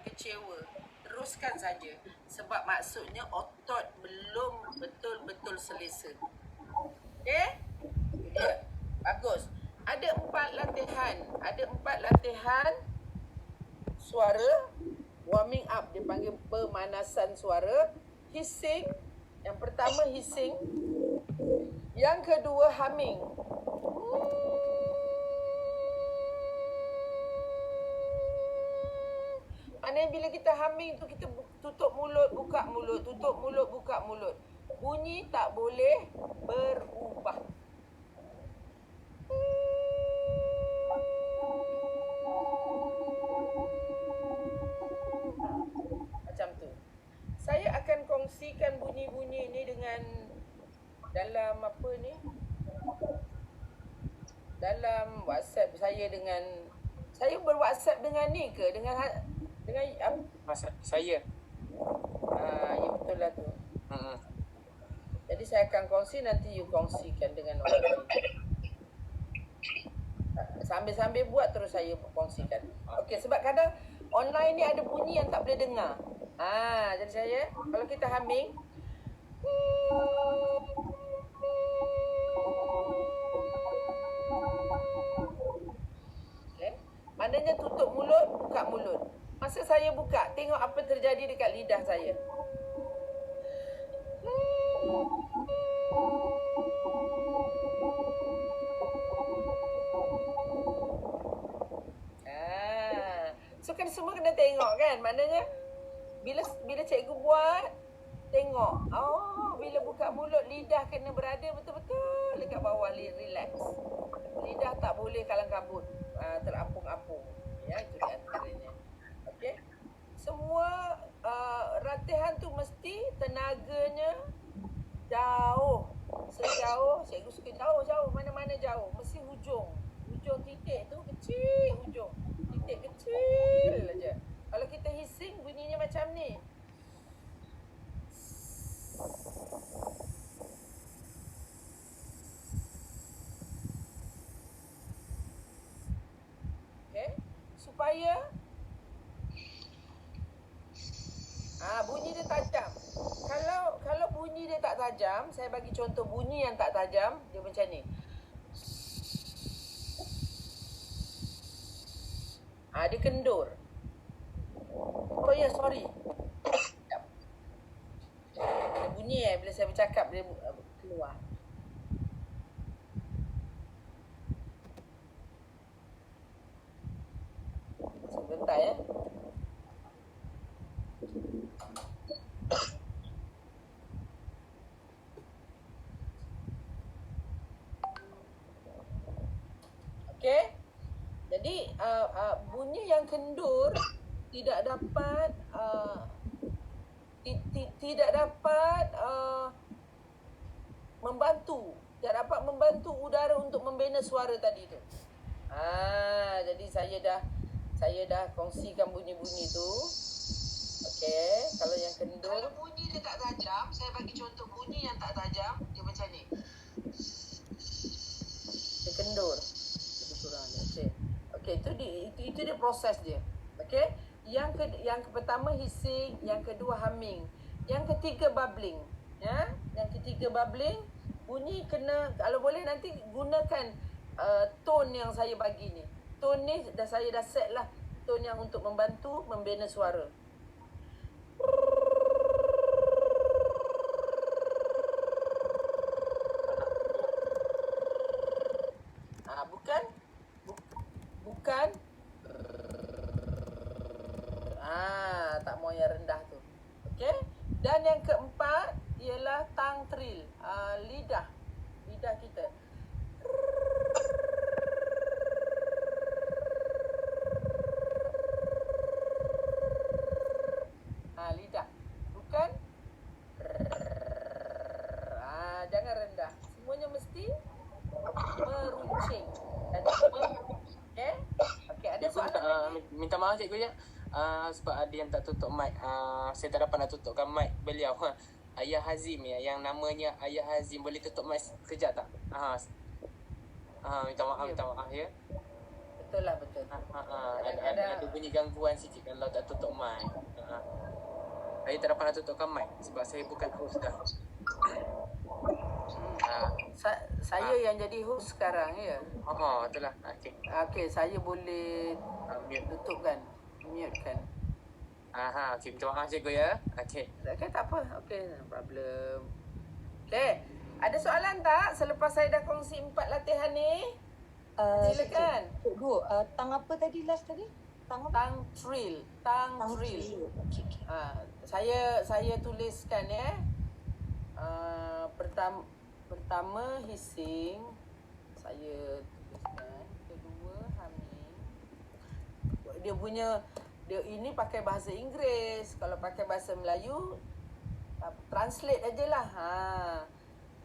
kecewa, teruskan saja. Sebab maksudnya otot belum betul-betul selesa. Okey? Ya, bagus. Ada 4 latihan. Suara. Warming up, dipanggil pemanasan suara. Hissing. Yang pertama hissing. Yang kedua humming. Maknanya bila kita humming tu, kita tutup mulut, buka mulut, tutup mulut, buka mulut. Bunyi tak boleh berubah. Macam tu. Saya akan kongsikan bunyi-bunyi ni dengan dalam apa ni? Dalam WhatsApp saya dengan saya ber-WhatsApp dengan ni ke? Dengan saya. Ya betul lah tu. Jadi saya akan kongsi, nanti you kongsikan dengan orang lain. Sambil-sambil buat terus saya kongsikan. Okey, sebab kadang online ni ada bunyi yang tak boleh dengar. Jadi saya, kalau kita humming, okay, maknanya tutup mulut, buka mulut. Masa saya buka, tengok apa terjadi dekat lidah saya. So kan semua kena tengok kan. Maknanya bila cikgu buat, tengok. Bila buka mulut, lidah kena berada betul-betul dekat bawah, relax. Lidah tak boleh kalang kabut, terapung-apung. Ya, itu di antaranya. Okey. Semua latihan tu mesti tenaganya jauh. Sejauh, cikgu suka jauh-jauh, mana-mana jauh. Mesti hujung titik tu kecil, hujung titik kecil aja. Kalau kita hissing, bunyinya macam ni. Okey, supaya bunyi dia tajam. Kalau bunyi dia tak tajam, saya bagi contoh bunyi yang tak tajam, dia macam ni. Dia kendur. Oh ya, sorry. Ada bunyi bila saya bercakap, dia keluar. Sebentar ya. Okey. Jadi bunyi yang kendur tidak dapat membantu udara untuk membina suara tadi tu. Jadi saya dah kongsikan bunyi-bunyi tu. Okey, kalau yang kendur, kalau bunyi dia tak tajam, saya bagi contoh bunyi yang tak tajam, dia macam ni. Dia kendur. Okey, itu dia proses dia. Okey. Yang pertama hissing, yang kedua humming, yang ketiga bubbling. Ya, yang ketiga bubbling, bunyi kena, kalau boleh nanti gunakan tone yang saya bagi ni. Tone ni saya dah set lah, tone yang untuk membantu membina suara. Bukan tak mau yang rendah tu. Okey. Dan yang keempat ialah tongue trill, lidah kita. Lidah. Bukan jangan rendah. Semuanya mesti meruncing. Okey, ada soalan minta maaf cikgu ya. Sebab ada yang tak tutup mic. Saya tak dapat nak tutupkan mic beliau. Ayah Hazim ya, yang namanya Ayah Hazim, boleh tutup mic sekejap tak? Minta maaf ya. Betul lah, betul. Ada bunyi gangguan sikit kalau tak tutup mic. Saya tak dapat nak tutupkan mic sebab saya bukan host dah. Saya yang jadi host sekarang ya. Itulah. Okey. Okey, saya boleh Mute. tutupkan, mute kan. Okey, minta maaf cikgu ya. Okey. Okey, tak apa. Okey, no problem. Okey, ada soalan tak selepas saya dah kongsi 4 latihan ni? Silakan. Cikgu, tang apa tadi last tadi? Tang apa? Tang trill. Okey. Saya tuliskan ya. Pertama hissing. Saya tuliskan. Kedua humming. Dia ini pakai bahasa Inggeris. Kalau pakai bahasa Melayu, translate ajalah.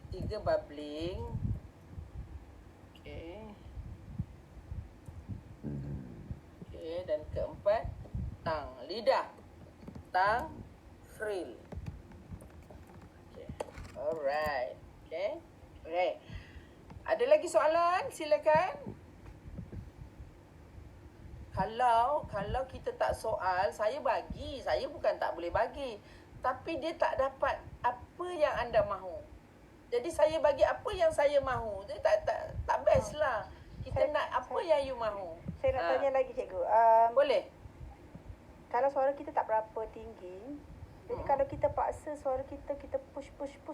Ketiga bubbling. Okey, dan keempat tang lidah. Tang frill. Okey. Alright. Okey. Ada lagi soalan? Silakan. Kalau kita tak soal, saya bukan tak boleh bagi. Tapi dia tak dapat apa yang anda mahu. Jadi saya bagi apa yang saya mahu. Dia tak best lah. Kita nak apa yang you mahu. Saya nak tanya lagi cikgu. Boleh? Kalau suara kita tak berapa tinggi, jadi kalau kita paksa suara kita push,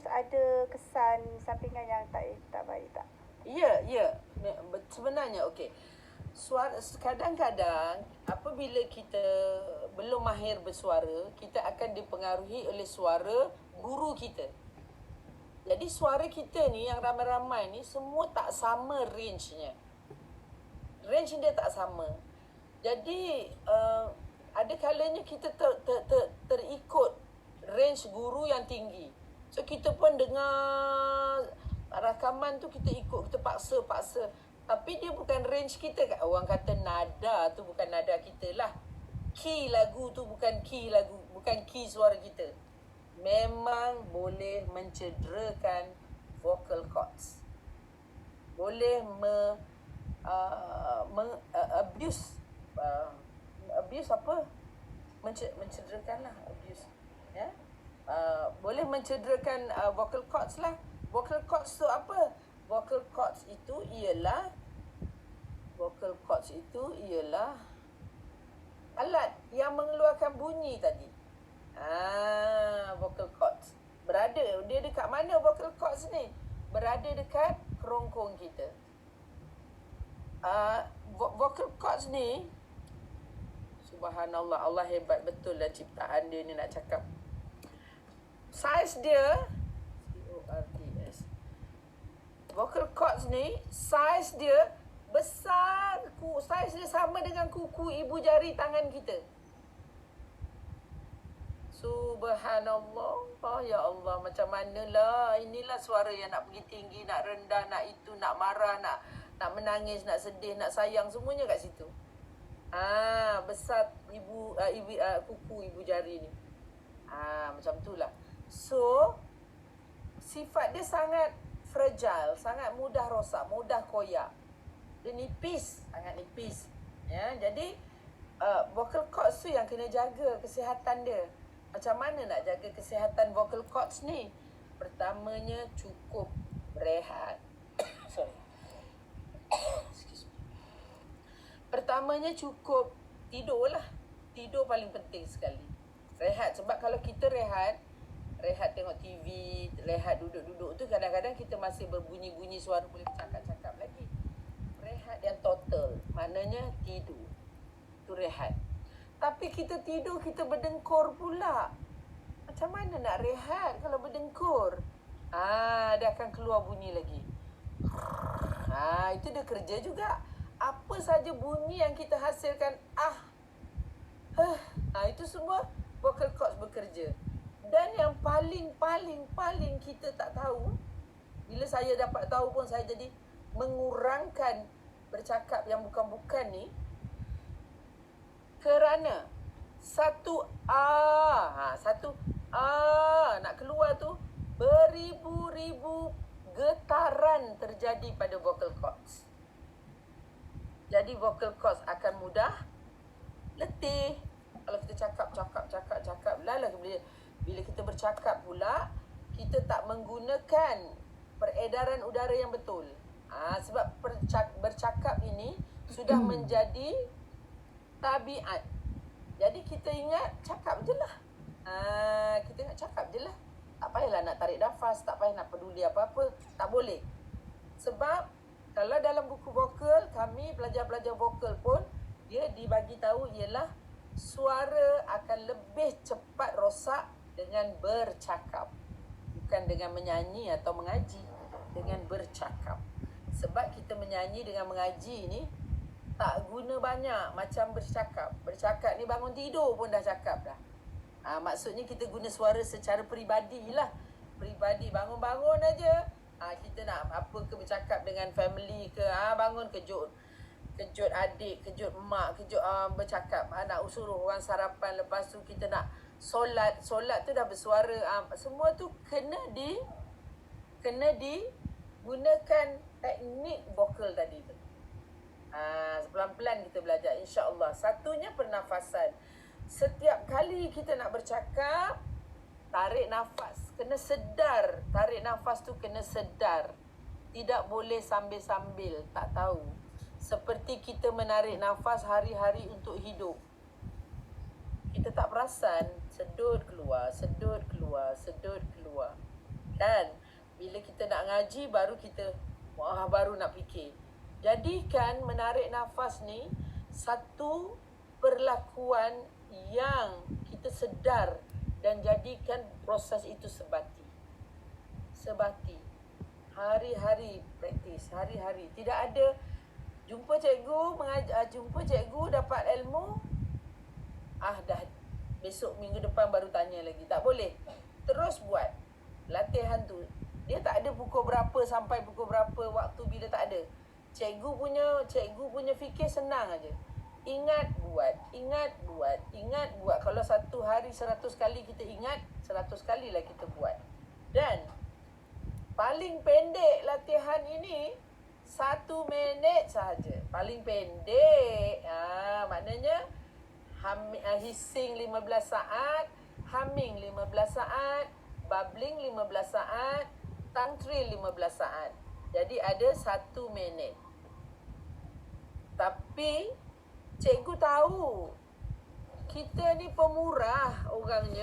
ada kesan sampingan yang tak baik tak? Ya. Sebenarnya okey. Kadang-kadang apabila kita belum mahir bersuara, kita akan dipengaruhi oleh suara guru kita. Jadi suara kita ni yang ramai-ramai ni semua tak sama range-nya. Range dia tak sama. Jadi ada kalanya kita terikut range guru yang tinggi. So kita pun dengar rakaman tu kita ikut, kita paksa. Tapi dia bukan range kita. Orang kata nada tu bukan nada kita lah. Key lagu tu bukan key lagu, bukan key suara kita. Memang boleh mencederakan vocal cords. Boleh abuse apa? Mencederakan lah, abuse. Ya. Boleh mencederakan vocal cords lah. Vocal cords tu apa? Vocal cords itu ialah alat yang mengeluarkan bunyi tadi. Vocal cords. Dia dekat mana vocal cords ni? Berada dekat kerongkong kita. Vocal cords ni, subhanallah, Allah hebat betul lah ciptaan dia ni nak cakap. Saiz dia CORDS. Vocal cords ni saiz dia besar, saiz dia sama dengan kuku ibu jari tangan kita. Subhanallah. Ya Allah, macam manalah. Inilah suara yang nak pergi tinggi, nak rendah, nak itu, nak marah, nak menangis, nak sedih, nak sayang, semuanya kat situ. Besar kuku ibu jari ni. Macam itulah. So, sifat dia sangat fragile, sangat mudah rosak, mudah koyak. Dia nipis, sangat nipis. Ya, jadi vocal cords tu yang kena jaga kesihatan dia. Macam mana nak jaga kesihatan vocal cords ni? Pertamanya cukup rehat. Sorry. Excuse me. Pertamanya cukup tidur lah. Tidur paling penting sekali. Rehat. Sebab kalau kita rehat tengok TV, rehat duduk-duduk tu, kadang-kadang kita masih berbunyi-bunyi suara, boleh cakap-cakap lagi. Rehat yang total, maknanya tidur. Tu rehat. Tapi kita tidur, kita berdengkur pula. Macam mana nak rehat kalau berdengkur? Dia akan keluar bunyi lagi. Itu dia kerja juga. Apa saja bunyi yang kita hasilkan, itu semua vocal cords bekerja. Dan yang paling kita tak tahu, bila saya dapat tahu pun saya jadi mengurangkan bercakap yang bukan-bukan ni, kerana satu nak keluar tu beribu-ribu getaran terjadi pada vocal cords. Jadi vocal cords akan mudah letih. Kalau kita cakap, lala bila kita bercakap pula, kita tak menggunakan peredaran udara yang betul. Sebab bercakap ini sudah menjadi tabiat. Jadi kita ingat cakap je lah. Kita ingat cakap je lah. Tak payahlah nak tarik nafas, tak payah nak peduli apa-apa. Tak boleh. Sebab kalau dalam buku vokal, kami pelajar-pelajar vokal pun, dia dibagi tahu ialah suara akan lebih cepat rosak dengan bercakap. Bukan dengan menyanyi atau mengaji. Dengan bercakap. Sebab kita menyanyi dengan mengaji ni tak guna banyak macam bercakap. Bercakap ni bangun tidur pun dah cakap dah. Maksudnya kita guna suara secara peribadi lah. Peribadi, bangun-bangun aja. Kita nak apa ke bercakap dengan family ke. Bangun kejut adik, kejut mak, kejut bercakap. Nak suruh orang sarapan. Lepas tu kita nak solat. Solat tu dah bersuara. Semua tu kena digunakan teknik vokal tadi tu. Pelan-pelan kita belajar, insya-Allah. Satunya pernafasan. Setiap kali kita nak bercakap, tarik nafas. Kena sedar. Tarik nafas tu kena sedar. Tidak boleh sambil-sambil. Tak tahu. Seperti kita menarik nafas hari-hari untuk hidup. Kita tak perasan. Sedut keluar, sedut keluar, sedut keluar. Dan bila kita nak ngaji, baru kita baru nak fikir. Jadikan menarik nafas ni satu perlakuan yang kita sedar dan jadikan proses itu sebati. Sebati. Hari-hari praktis, hari-hari. Tidak ada jumpa cikgu dapat ilmu, dah besok minggu depan baru tanya lagi. Tak boleh. Terus buat latihan tu. Dia tak ada pukul berapa sampai pukul berapa waktu bila tak ada. Cikgu punya fikir senang aja. Ingat buat, ingat buat, ingat buat. Kalau satu hari 100 kali kita ingat, 100 kalilah kita buat. Dan paling pendek latihan ini 1 minit sahaja. Paling pendek. Maknanya hissing 15 saat, humming 15 saat, bubbling 15 saat, tongue trill 15 saat. Jadi ada 1 minit. Tapi cikgu tahu kita ni pemurah orangnya.